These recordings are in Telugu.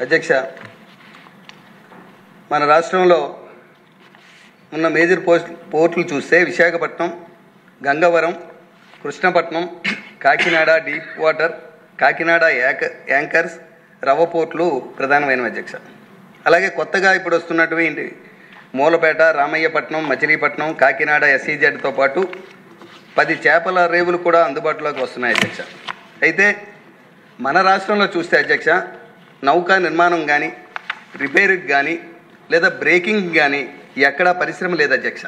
అధ్యక్ష, మన రాష్ట్రంలో ఉన్న మేజర్ పోర్టులు చూస్తే Visakhapatnam, Gangavaram, Krishnapatnam, Kakinada deep water, Kakinada anchors, రవ్వ పోర్టులు ప్రధానమైనవి అధ్యక్ష. అలాగే కొత్తగా ఇప్పుడు వస్తున్నటువంటి మూలపేట, రామయ్యపట్నం, మచిలీపట్నం, కాకినాడ SEZతో పాటు 10 చేపల రేవులు కూడా అందుబాటులోకి వస్తున్నాయి అధ్యక్ష. అయితే మన రాష్ట్రంలో చూస్తే అధ్యక్ష, నౌకా నిర్మాణం కానీ, రిపేర్కి కానీ, లేదా బ్రేకింగ్ కానీ ఎక్కడా పరిశ్రమ లేదు అధ్యక్ష.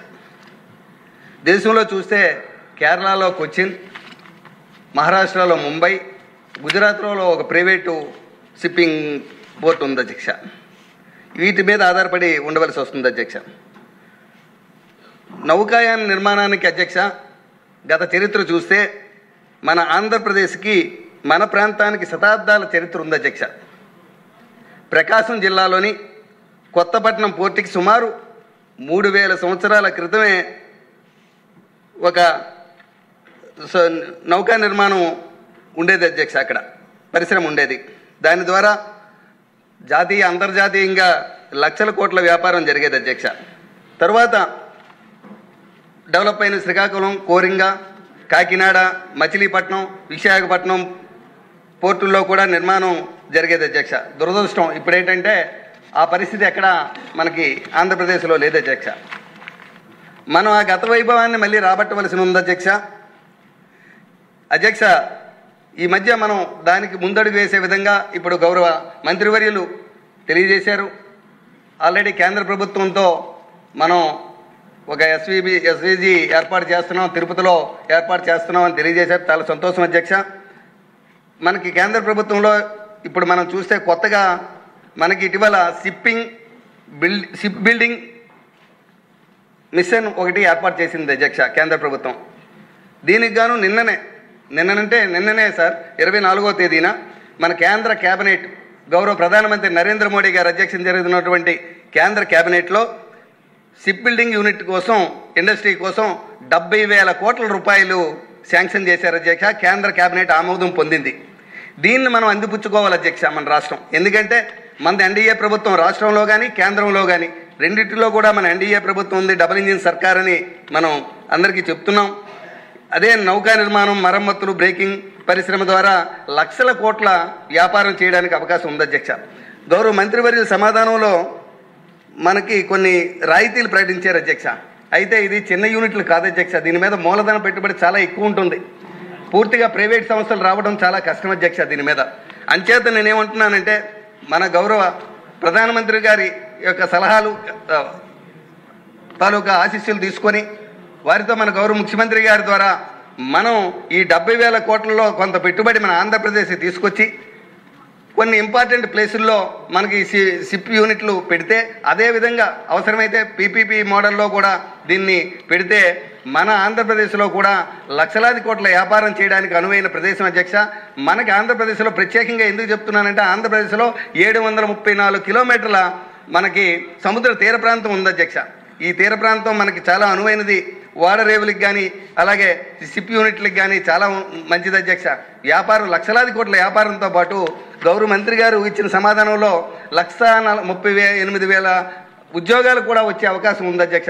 దేశంలో చూస్తే కేరళలో కొచ్చిన్, మహారాష్ట్రలో ముంబై, గుజరాత్లో ఒక ప్రైవేటు షిప్పింగ్ పోర్ట్ ఉంది అధ్యక్ష. వీటి మీద ఆధారపడి ఉండవలసి వస్తుంది అధ్యక్ష. నౌకాయాన నిర్మాణానికి అధ్యక్ష గత చరిత్ర చూస్తే మన ఆంధ్రప్రదేశ్కి, మన ప్రాంతానికి శతాబ్దాల చరిత్ర ఉంది అధ్యక్ష. ప్రకాశం జిల్లాలోని కొత్తపట్నం పోర్టుకి సుమారు 3000 సంవత్సరాల క్రితమే ఒక నౌకా నిర్మాణం ఉండేది అధ్యక్ష. అక్కడ పరిశ్రమ ఉండేది. దాని ద్వారా జాతీయ, అంతర్జాతీయంగా లక్షల కోట్ల వ్యాపారం జరిగేది అధ్యక్ష. తర్వాత డెవలప్ అయిన శ్రీకాకుళం, కోరింగ, కాకినాడ, మచిలీపట్నం, విశాఖపట్నం పోర్టుల్లో కూడా నిర్మాణం జరిగేది అధ్యక్ష. దురదృష్టం ఇప్పుడేంటంటే ఆ పరిస్థితి ఎక్కడ మనకి ఆంధ్రప్రదేశ్లో లేదు అధ్యక్ష. మనం ఆ గత వైభవాన్ని మళ్ళీ రాబట్టవలసి ఉంది అధ్యక్ష. అధ్యక్ష, ఈ మధ్య మనం దానికి ముందడుగు వేసే విధంగా ఇప్పుడు గౌరవ మంత్రివర్యులు తెలియజేశారు. ఆల్రెడీ కేంద్ర ప్రభుత్వంతో మనం ఒక ఎస్వీజీ ఏర్పాటు చేస్తున్నాం, తిరుపతిలో ఏర్పాటు చేస్తున్నాం అని తెలియజేశారు. చాలా సంతోషం అధ్యక్ష. మనకి కేంద్ర ప్రభుత్వంలో ఇప్పుడు మనం చూస్తే కొత్తగా మనకి ఇటీవల షిప్ బిల్డింగ్ మిషన్ ఒకటి ఏర్పాటు చేసింది అధ్యక్ష కేంద్ర ప్రభుత్వం. దీనికి గాను నిన్ననే సార్ 24వ తేదీన మన కేంద్ర కేబినెట్, గౌరవ ప్రధానమంత్రి నరేంద్ర మోడీ గారు అధ్యక్షతన జరుగుతున్నటువంటి కేంద్ర కేబినెట్లో షిప్ బిల్డింగ్ యూనిట్ కోసం, ఇండస్ట్రీ కోసం 70,000 కోట్ల రూపాయలు శాంక్షన్ చేశారు అధ్యక్ష. కేంద్ర కేబినెట్ ఆమోదం పొందింది. దీన్ని మనం అందిపుచ్చుకోవాలి అధ్యక్ష మన రాష్ట్రం. ఎందుకంటే మనది ఎన్డీఏ ప్రభుత్వం, రాష్ట్రంలో కానీ కేంద్రంలో కానీ రెండింటిలో కూడా మన ఎన్డీఏ ప్రభుత్వం ఉంది, డబుల్ ఇంజిన్ సర్కార్ అని మనం అందరికీ చెప్తున్నాం. అదే నౌకా నిర్మాణం, మరమ్మతులు, బ్రేకింగ్ పరిశ్రమ ద్వారా లక్షల కోట్ల వ్యాపారం చేయడానికి అవకాశం ఉంది అధ్యక్ష. గౌరవ మంత్రివర్యుల సమాధానంలో మనకి కొన్ని రాయితీలు ప్రకటించారు అధ్యక్ష. అయితే ఇది చిన్న యూనిట్లు కాదు అధ్యక్ష. దీని మీద మూలధన పెట్టుబడి చాలా ఎక్కువ ఉంటుంది. పూర్తిగా ప్రైవేట్ సంస్థలు రావడం చాలా కష్టం అధ్యక్ష దీని మీద. అంచేత నేనేమంటున్నానంటే మన గౌరవ ప్రధానమంత్రి గారి యొక్క సలహాలు తాలూకా ఆశీస్సులు తీసుకొని వారితో మన గౌరవ ముఖ్యమంత్రి గారి ద్వారా మనం ఈ 70,000 కోట్లలో కొంత పెట్టుబడి మన ఆంధ్రప్రదేశ్కి తీసుకొచ్చి కొన్ని ఇంపార్టెంట్ ప్లేసుల్లో మనకి షిప్ యూనిట్లు పెడితే, అదేవిధంగా అవసరమైతే PPP మోడల్లో కూడా దీన్ని పెడితే మన ఆంధ్రప్రదేశ్లో కూడా లక్షలాది కోట్ల వ్యాపారం చేయడానికి అనువైన ప్రదేశం అధ్యక్ష. మనకి ఆంధ్రప్రదేశ్లో ప్రత్యేకంగా ఎందుకు చెప్తున్నానంటే ఆంధ్రప్రదేశ్లో 734 కిలోమీటర్ల మనకి సముద్ర తీర ప్రాంతం ఉంది అధ్యక్ష. ఈ తీర ప్రాంతం మనకి చాలా అనువైనది. వాడరేవులకి కానీ అలాగే షిప్ యూనిట్లకు కానీ చాలా మంచిది అధ్యక్ష. వ్యాపారం, లక్షలాది కోట్ల వ్యాపారంతో పాటు గౌరవ మంత్రి గారు ఇచ్చిన సమాధానంలో 138,000 ఉద్యోగాలు కూడా వచ్చే అవకాశం ఉంది అధ్యక్ష.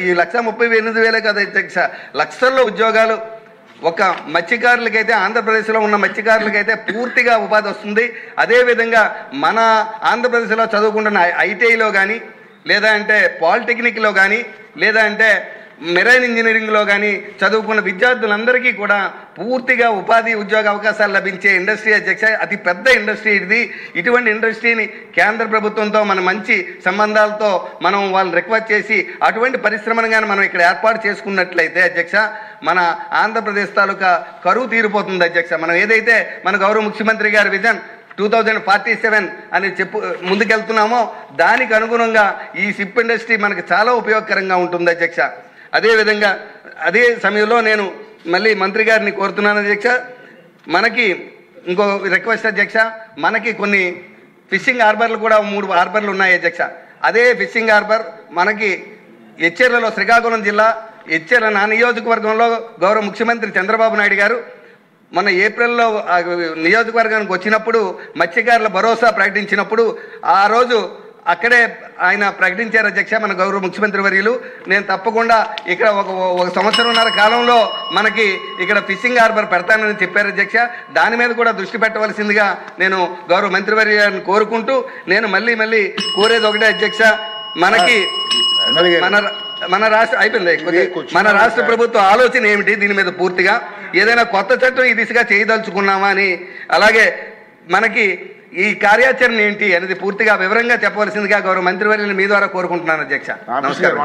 ఈ 138,000 కాదు అధ్యక్ష, లక్షల్లో ఉద్యోగాలు ఒక మత్స్యకారులకైతే, ఆంధ్రప్రదేశ్లో ఉన్న మత్స్యకారులకైతే పూర్తిగా ఉపాధి వస్తుంది. అదేవిధంగా మన ఆంధ్రప్రదేశ్లో చదువుకుంటున్న ITIలో కానీ, లేదా అంటే పాలిటెక్నిక్లో కానీ, లేదా అంటే మెరైన్ ఇంజనీరింగ్లో కానీ చదువుకున్న విద్యార్థులందరికీ కూడా పూర్తిగా ఉపాధి, ఉద్యోగ అవకాశాలు లభించే ఇండస్ట్రీ అధ్యక్ష. అతి పెద్ద ఇండస్ట్రీ ఇది. ఇటువంటి ఇండస్ట్రీని కేంద్ర ప్రభుత్వంతో మన మంచి సంబంధాలతో మనం వాళ్ళని రిక్వెస్ట్ చేసి అటువంటి పరిశ్రమను కానీ మనం ఇక్కడ ఏర్పాటు చేసుకున్నట్లయితే అధ్యక్ష, మన ఆంధ్రప్రదేశ్ తాలూకా కరువు తీరిపోతుంది అధ్యక్ష. మనం ఏదైతే మన గౌరవ ముఖ్యమంత్రి గారి విజన్ 2047 అని ముందుకెళ్తున్నామో దానికి అనుగుణంగా ఈ షిప్ ఇండస్ట్రీ మనకి చాలా ఉపయోగకరంగా ఉంటుంది అధ్యక్ష. అదేవిధంగా అదే సమయంలో నేను మళ్ళీ మంత్రి గారిని కోరుతున్నాను అధ్యక్ష, మనకి ఇంకో రిక్వెస్ట్ అధ్యక్ష, మనకి కొన్ని ఫిషింగ్ హార్బర్లు కూడా 3 హార్బర్లు ఉన్నాయి అధ్యక్ష. అదే ఫిషింగ్ హార్బర్ మనకి శ్రీకాకుళం జిల్లా నా నియోజకవర్గంలో గౌరవ ముఖ్యమంత్రి చంద్రబాబు నాయుడు గారు మొన్న ఏప్రిల్లో నియోజకవర్గానికి వచ్చినప్పుడు మత్స్యకారుల భరోసా ప్రకటించినప్పుడు ఆ రోజు అక్కడే ఆయన ప్రకటించారు అధ్యక్ష, మన గౌరవ ముఖ్యమంత్రి వర్యులు, నేను తప్పకుండా ఇక్కడ ఒక సంవత్సరంన్నర కాలంలో మనకి ఇక్కడ ఫిషింగ్ హార్బర్ పెడతానని చెప్పారు అధ్యక్ష. దాని మీద కూడా దృష్టి పెట్టవలసిందిగా నేను గౌరవ మంత్రివర్యాన్ని కోరుకుంటూ, నేను మళ్ళీ కోరేది ఒకటే అధ్యక్ష, మనకి మన రాష్ట్ర అయిపోయింది మన రాష్ట్ర ప్రభుత్వ ఆలోచన ఏమిటి దీని మీద పూర్తిగా, ఏదైనా కొత్త చట్టం ఈ దిశగా చేయదలుచుకున్నామా అని, అలాగే మనకి ఈ కార్యాచరణ ఏంటి అనేది పూర్తిగా వివరంగా చెప్పవలసిందిగా గౌరవ మంత్రివర్యులు మీ ద్వారా కోరుకుంటున్నాను అధ్యక్ష. నమస్కారం.